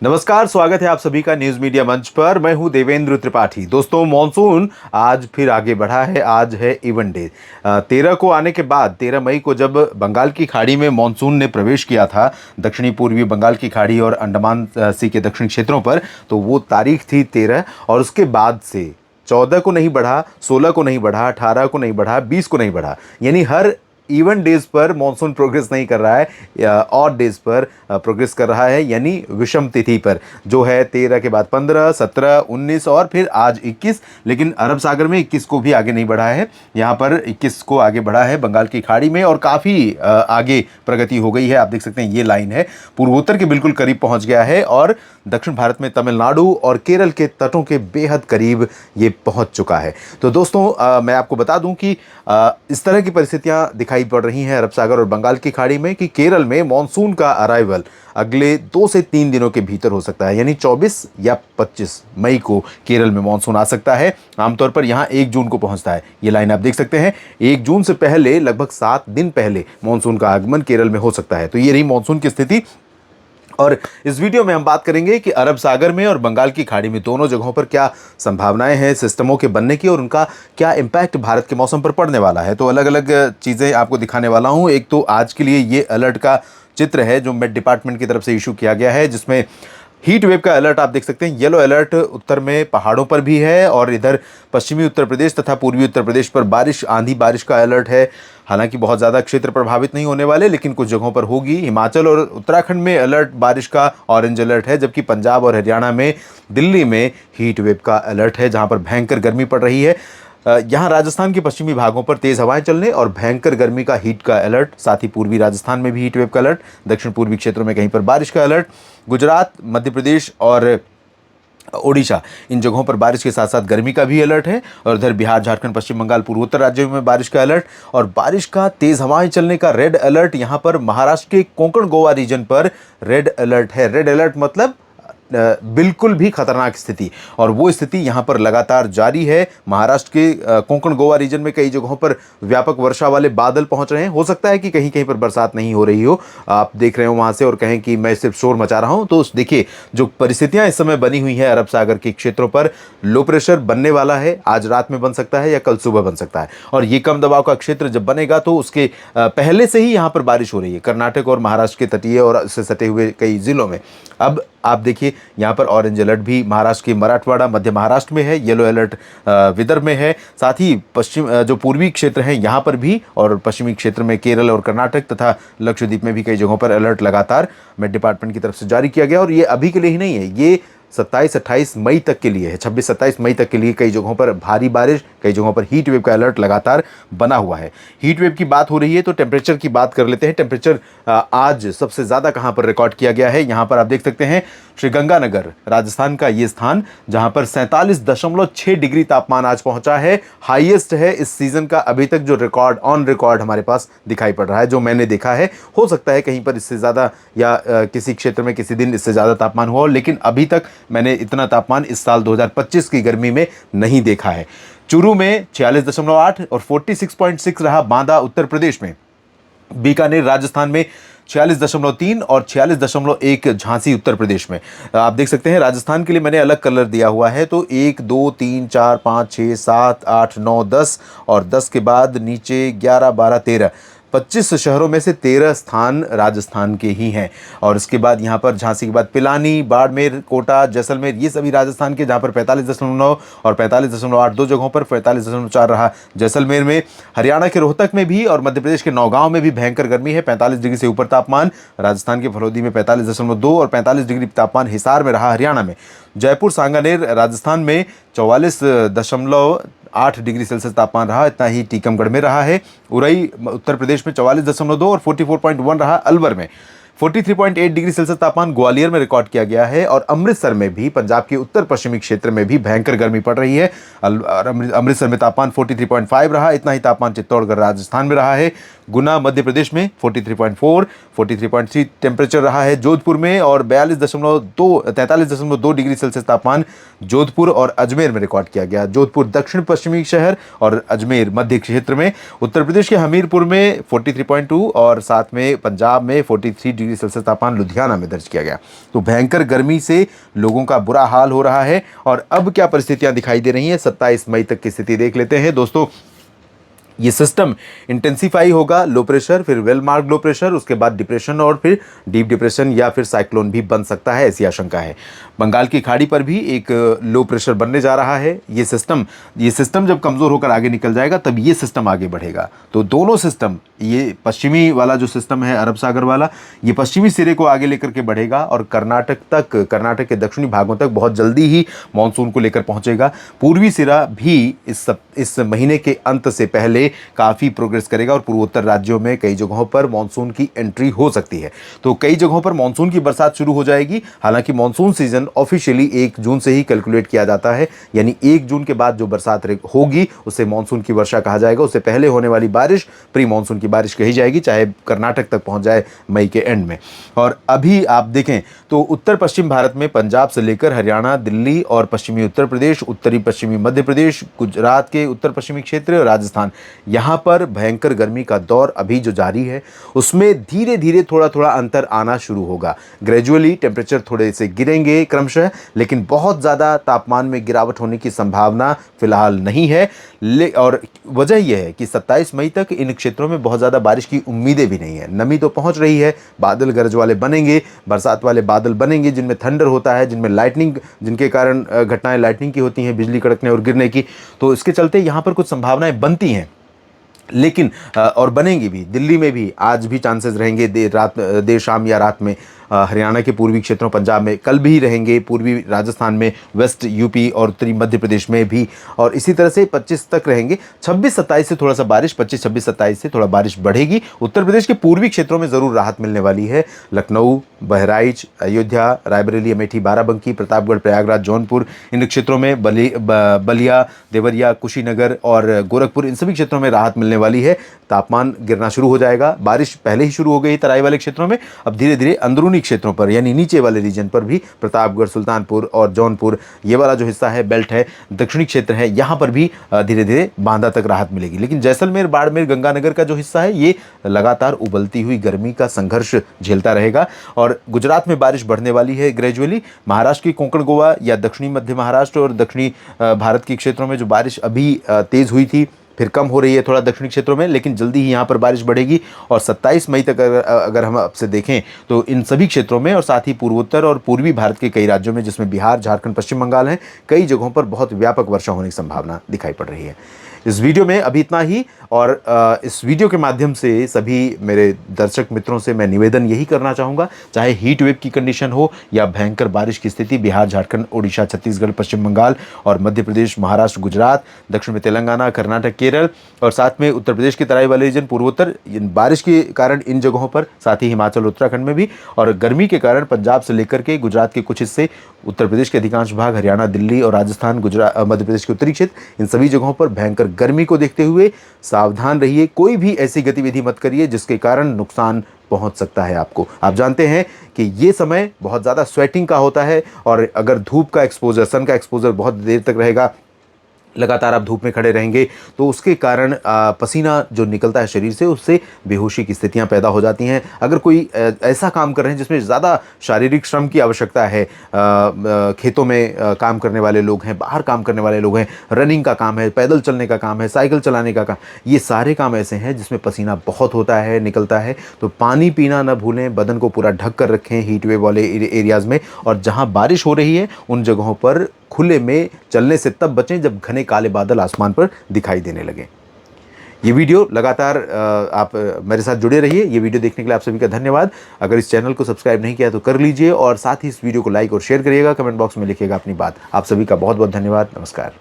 नमस्कार, स्वागत है आप सभी का न्यूज मीडिया मंच पर। मैं हूं देवेंद्र त्रिपाठी। दोस्तों, मॉनसून आज फिर आगे बढ़ा है। आज है इवन डे। 13 को आने के बाद 13 मई को जब बंगाल की खाड़ी में मॉनसून ने प्रवेश किया था, दक्षिणी पूर्वी बंगाल की खाड़ी और अंडमान सी के दक्षिणी क्षेत्रों पर, तो वो तारीख थी 13। और उसके बाद से 14 को नहीं बढ़ा, 16 को नहीं बढ़ा, 18 को नहीं बढ़ा, 20 को नहीं बढ़ा। यानी हर इवन डेज पर मॉनसून प्रोग्रेस नहीं कर रहा है, या ऑड डेज पर प्रोग्रेस कर रहा है, यानी विषम तिथि पर, जो है 13 के बाद 15, 17, 19 और फिर आज 21। लेकिन अरब सागर में 21 को भी आगे नहीं बढ़ा है। यहाँ पर 21 को आगे बढ़ा है बंगाल की खाड़ी में, और काफ़ी आगे प्रगति हो गई है। आप देख सकते हैं, ये लाइन है, पूर्वोत्तर के बिल्कुल करीब पहुँच गया है और दक्षिण भारत में तमिलनाडु और केरल के तटों के बेहद करीब ये पहुँच चुका है। तो दोस्तों, मैं आपको बता दूं कि इस तरह की परिस्थितियां दिखाई पड़ रही हैं अरब सागर और बंगाल की खाड़ी में कि केरल में मॉनसून का अराइवल अगले 2 से 3 दिनों के भीतर हो सकता है। यानी 24 या 25 मई को केरल में मॉनसून आ सकता है। आमतौर पर यहाँ 1 जून को पहुँचता है। ये लाइन आप देख सकते हैं, 1 जून से पहले लगभग 7 दिन पहले मॉनसून का आगमन केरल में हो सकता है। तो ये रही मॉनसून की स्थिति। और इस वीडियो में हम बात करेंगे कि अरब सागर में और बंगाल की खाड़ी में दोनों जगहों पर क्या संभावनाएं हैं सिस्टमों के बनने की, और उनका क्या इम्पैक्ट भारत के मौसम पर पड़ने वाला है। तो अलग अलग चीज़ें आपको दिखाने वाला हूं। एक तो आज के लिए ये अलर्ट का चित्र है जो मेट डिपार्टमेंट की तरफ से इशू किया गया है, जिसमें हीट वेव का अलर्ट आप देख सकते हैं। येलो अलर्ट उत्तर में पहाड़ों पर भी है, और इधर पश्चिमी उत्तर प्रदेश तथा पूर्वी उत्तर प्रदेश पर बारिश, आंधी बारिश का अलर्ट है। हालांकि बहुत ज़्यादा क्षेत्र प्रभावित नहीं होने वाले, लेकिन कुछ जगहों पर होगी। हिमाचल और उत्तराखंड में अलर्ट बारिश का, ऑरेंज अलर्ट है, जबकि पंजाब और हरियाणा में, दिल्ली में हीट वेव का अलर्ट है, जहां पर भयंकर गर्मी पड़ रही है। यहाँ राजस्थान के पश्चिमी भागों पर तेज़ हवाएं चलने और भयंकर गर्मी का हीट का अलर्ट, साथ ही पूर्वी राजस्थान में भी हीट वेव का अलर्ट, दक्षिण पूर्वी क्षेत्रों में कहीं पर बारिश का अलर्ट, गुजरात, मध्य प्रदेश और ओडिशा, इन जगहों पर बारिश के साथ साथ गर्मी का भी अलर्ट है। और इधर बिहार, झारखंड, पश्चिम बंगाल, पूर्वोत्तर राज्यों में बारिश का अलर्ट और बारिश का तेज हवाएं चलने का रेड अलर्ट। यहाँ पर महाराष्ट्र के कोंकण गोवा रीजन पर रेड अलर्ट है। रेड अलर्ट मतलब बिल्कुल भी खतरनाक स्थिति, और वो स्थिति यहाँ पर लगातार जारी है। महाराष्ट्र के कोंकण गोवा रीजन में कई जगहों पर व्यापक वर्षा वाले बादल पहुँच रहे हैं। हो सकता है कि कहीं कहीं पर बरसात नहीं हो रही हो, आप देख रहे हो वहाँ से, और कहें कि मैं सिर्फ शोर मचा रहा हूँ। तो देखिए, जो परिस्थितियाँ इस समय बनी हुई हैं अरब सागर के क्षेत्रों पर, लो प्रेशर बनने वाला है। आज रात में बन सकता है या कल सुबह बन सकता है। और ये कम दबाव का क्षेत्र जब बनेगा तो उसके पहले से ही यहाँ पर बारिश हो रही है कर्नाटक और महाराष्ट्र के तटीय और इससे सटे हुए कई जिलों में। अब आप देखिए, यहाँ पर ऑरेंज अलर्ट भी महाराष्ट्र के मराठवाड़ा, मध्य महाराष्ट्र में है। येलो अलर्ट विदर्भ में है। साथ ही पश्चिम जो पूर्वी क्षेत्र हैं यहाँ पर भी, और पश्चिमी क्षेत्र में केरल और कर्नाटक तथा लक्षद्वीप में भी कई जगहों पर अलर्ट लगातार मेट डिपार्टमेंट की तरफ से जारी किया गया। और ये अभी के लिए ही नहीं है, ये 27-28 मई तक के लिए है। 26-27 मई तक के लिए कई जगहों पर भारी बारिश, कई जगहों पर हीट वेव का अलर्ट लगातार बना हुआ है। हीट वेव की बात हो रही है तो टेम्परेचर की बात कर लेते हैं। टेम्परेचर आज सबसे ज़्यादा कहाँ पर रिकॉर्ड किया गया है, यहाँ पर आप देख सकते हैं, श्रीगंगानगर, राजस्थान का ये स्थान, जहाँ पर 47.6 डिग्री तापमान आज पहुँचा है। हाईएस्ट है इस सीज़न का अभी तक जो रिकॉर्ड, ऑन रिकॉर्ड हमारे पास दिखाई पड़ रहा है, जो मैंने देखा है। हो सकता है कहीं पर इससे ज़्यादा या किसी क्षेत्र में किसी दिन इससे ज़्यादा तापमान हुआ हो, लेकिन अभी तक मैंने इतना तापमान इस साल 2025 की गर्मी में नहीं देखा है। चूरू में 46.8 और 46.6 रहा बांदा उत्तर प्रदेश में। बीकानेर राजस्थान में 46.3 और 46.1 झांसी उत्तर प्रदेश में। आप देख सकते हैं, राजस्थान के लिए मैंने अलग कलर दिया हुआ है। तो 1 2 3 4 5 6 7 8 9 10 और 10 के बाद नीचे 11 12 13, 25 शहरों में से 13 स्थान राजस्थान के ही हैं। और इसके बाद यहाँ पर झांसी के बाद पिलानी, बाड़मेर, कोटा, जैसलमेर, ये सभी राजस्थान के, जहाँ पर 45.9 और 45.8 दो जगहों पर, 45.4 रहा जैसलमेर में। हरियाणा के रोहतक में भी और मध्य प्रदेश के नौगांव में भी भयंकर गर्मी है, 45 डिग्री से ऊपर तापमान। राजस्थान के फलोदी में 45.2 और 45 डिग्री तापमान हिसार में रहा हरियाणा में। जयपुर सांगानेर राजस्थान में 44.8 डिग्री सेल्सियस तापमान रहा, इतना ही टीकमगढ़ में रहा है। उरई उत्तर प्रदेश में 44.2 और 44.1 रहा अलवर में। 43.8 डिग्री सेल्सियस तापमान ग्वालियर में रिकॉर्ड किया गया है। और अमृतसर में भी, पंजाब के उत्तर पश्चिमी क्षेत्र में भी भयंकर गर्मी पड़ रही है। अमृतसर में तापमान 43.5 रहा, इतना ही तापमान चित्तौड़गढ़ राजस्थान में रहा है। गुना मध्य प्रदेश में 43.4, 43.3 टेम्परेचर रहा है जोधपुर में, और 43.2 डिग्री सेल्सियस तापमान जोधपुर और अजमेर में रिकॉर्ड किया गया। जोधपुर दक्षिण पश्चिमी शहर और अजमेर मध्य क्षेत्र में, उत्तर प्रदेश के हमीरपुर में 43.2 और साथ में पंजाब में 43 डिग्री सेल्सियस तापमान लुधियाना में दर्ज किया गया। तो भयंकर गर्मी से लोगों का बुरा हाल हो रहा है। और अब क्या परिस्थितियां दिखाई दे रही हैं, 27 मई तक की स्थिति देख लेते हैं दोस्तों। ये सिस्टम इंटेंसिफाई होगा, लो प्रेशर, फिर वेल मार्क्ड लो प्रेशर, उसके बाद डिप्रेशन और फिर डीप डिप्रेशन या फिर साइक्लोन भी बन सकता है, ऐसी आशंका है। बंगाल की खाड़ी पर भी एक लो प्रेशर बनने जा रहा है। ये सिस्टम जब कमज़ोर होकर आगे निकल जाएगा तब ये सिस्टम आगे बढ़ेगा। तो दोनों सिस्टम, ये पश्चिमी वाला जो सिस्टम है अरब सागर वाला, ये पश्चिमी सिरे को आगे लेकर के बढ़ेगा और कर्नाटक के दक्षिणी भागों तक बहुत जल्दी ही मानसून को लेकर पहुंचेगा। पूर्वी सिरा भी इस महीने के अंत से पहले काफ़ी प्रोग्रेस करेगा और पूर्वोत्तर राज्यों में कई जगहों पर मानसून की एंट्री हो सकती है। तो कई जगहों पर मानसून की बरसात शुरू हो जाएगी। हालांकि मानसून सीजन ऑफिशियली 1 जून से ही कैलकुलेट किया जाता है, यानी 1 जून के बाद जो बरसात होगी उसे मानसून की वर्षा कहा जाएगा। उससे पहले होने वाली बारिश प्री मानसून की बारिश कही जाएगी, चाहे कर्नाटक तक पहुंच जाए मई के एंड में। और अभी आप देखें तो उत्तर पश्चिम भारत में पंजाब से लेकर हरियाणा, दिल्ली और पश्चिमी उत्तर प्रदेश, उत्तरी पश्चिमी मध्य प्रदेश, गुजरात के उत्तर पश्चिमी क्षेत्र, राजस्थान, यहाँ पर भयंकर गर्मी का दौर अभी जो जारी है उसमें धीरे धीरे थोड़ा थोड़ा अंतर आना शुरू होगा। ग्रेजुअली टेम्परेचर थोड़े से गिरेंगे क्रमशः, लेकिन बहुत ज़्यादा तापमान में गिरावट होने की संभावना फिलहाल नहीं है। और वजह यह है कि 27 मई तक इन क्षेत्रों में बहुत ज़्यादा बारिश की उम्मीदें भी नहीं है। नमी तो पहुंच रही है, बादल गरज वाले बनेंगे, बरसात वाले बादल बनेंगे जिनमें थंडर होता है, जिनमें लाइटनिंग, जिनके कारण घटनाएं लाइटनिंग की होती हैं, बिजली कड़कने और गिरने की। तो इसके चलते यहाँ पर कुछ संभावनाएं बनती हैं, लेकिन और बनेंगी भी। दिल्ली में भी आज भी चांसेस रहेंगे देर शाम या रात में। हरियाणा के पूर्वी क्षेत्रों, पंजाब में कल भी रहेंगे, पूर्वी राजस्थान में, वेस्ट यूपी और उत्तरी मध्य प्रदेश में भी, और इसी तरह से 25 तक रहेंगे। 26-27 से थोड़ा सा बारिश, 25-26-27 से थोड़ा बारिश बढ़ेगी। उत्तर प्रदेश के पूर्वी क्षेत्रों में ज़रूर राहत मिलने वाली है। लखनऊ, बहराइच, अयोध्या, रायबरेली, अमेठी, बाराबंकी, प्रतापगढ़, प्रयागराज, जौनपुर, इन क्षेत्रों में बलिया, देवरिया, कुशीनगर और गोरखपुर, इन सभी क्षेत्रों में राहत मिलने वाली है। तापमान गिरना शुरू हो जाएगा। बारिश पहले ही शुरू हो गई तराई वाले क्षेत्रों में, अब धीरे धीरे अंदरूनी क्षेत्रों पर यानी नीचे वाले रीजन पर भी, प्रतापगढ़, सुल्तानपुर और जौनपुर, ये वाला जो हिस्सा है, बेल्ट है, दक्षिणी क्षेत्र है, यहाँ पर भी धीरे धीरे बांदा तक राहत मिलेगी। लेकिन जैसलमेर, बाड़मेर, गंगानगर का जो हिस्सा है, ये लगातार उबलती हुई गर्मी का संघर्ष झेलता रहेगा। और गुजरात में बारिश बढ़ने वाली है ग्रेजुअली। महाराष्ट्र की कोंकण, गोवा या दक्षिणी मध्य महाराष्ट्र और दक्षिणी भारत के क्षेत्रों में जो बारिश अभी तेज़ हुई थी, फिर कम हो रही है थोड़ा दक्षिणी क्षेत्रों में, लेकिन जल्दी ही यहाँ पर बारिश बढ़ेगी। और 27 मई तक अगर हम आपसे देखें तो इन सभी क्षेत्रों में और साथ ही पूर्वोत्तर और पूर्वी भारत के कई राज्यों में, जिसमें बिहार, झारखंड, पश्चिम बंगाल हैं, कई जगहों पर बहुत व्यापक वर्षा होने की संभावना दिखाई पड़ रही है। इस वीडियो में अभी इतना ही। और इस वीडियो के माध्यम से सभी मेरे दर्शक मित्रों से मैं निवेदन यही करना चाहूँगा, चाहे हीट वेव की कंडीशन हो या भयंकर बारिश की स्थिति बिहार, झारखंड, ओडिशा, छत्तीसगढ़, पश्चिम बंगाल और मध्य प्रदेश, महाराष्ट्र, गुजरात, दक्षिण में तेलंगाना, कर्नाटक, केरल और साथ में उत्तर प्रदेश के तराई वाले रीजन, पूर्वोत्तर, बारिश के कारण इन जगहों पर, साथ ही हिमाचल, उत्तराखंड में भी, और गर्मी के कारण पंजाब से लेकर के गुजरात के कुछ हिस्से, उत्तर प्रदेश के अधिकांश भाग, हरियाणा, दिल्ली और राजस्थान, गुजरात, मध्य प्रदेश के उत्तरी क्षेत्र, इन सभी जगहों पर भयंकर गर्मी को देखते हुए सावधान रहिए। कोई भी ऐसी गतिविधि मत करिए जिसके कारण नुकसान पहुंच सकता है आपको। आप जानते हैं कि ये समय बहुत ज़्यादा स्वेटिंग का होता है, और अगर धूप का एक्सपोजर, सन का एक्सपोजर बहुत देर तक रहेगा, लगातार आप धूप में खड़े रहेंगे, तो उसके कारण पसीना जो निकलता है शरीर से, उससे बेहोशी की स्थितियां पैदा हो जाती हैं। अगर कोई ऐसा काम कर रहे हैं जिसमें ज़्यादा शारीरिक श्रम की आवश्यकता है, खेतों में काम करने वाले लोग हैं, बाहर काम करने वाले लोग हैं, रनिंग का काम है, पैदल चलने का काम है, साइकिल चलाने का काम, ये सारे काम ऐसे हैं जिसमें पसीना बहुत होता है, निकलता है। तो पानी पीना न भूलें, बदन को पूरा ढक कर रखें हीट वेव वाले एरियाज़ में, और जहाँ बारिश हो रही है उन जगहों पर खुले में चलने से तब बचें जब घने काले बादल आसमान पर दिखाई देने लगे। ये वीडियो लगातार आप मेरे साथ जुड़े रहिए। ये वीडियो देखने के लिए आप सभी का धन्यवाद। अगर इस चैनल को सब्सक्राइब नहीं किया तो कर लीजिए, और साथ ही इस वीडियो को लाइक और शेयर करिएगा, कमेंट बॉक्स में लिखिएगा अपनी बात। आप सभी का बहुत बहुत धन्यवाद। नमस्कार।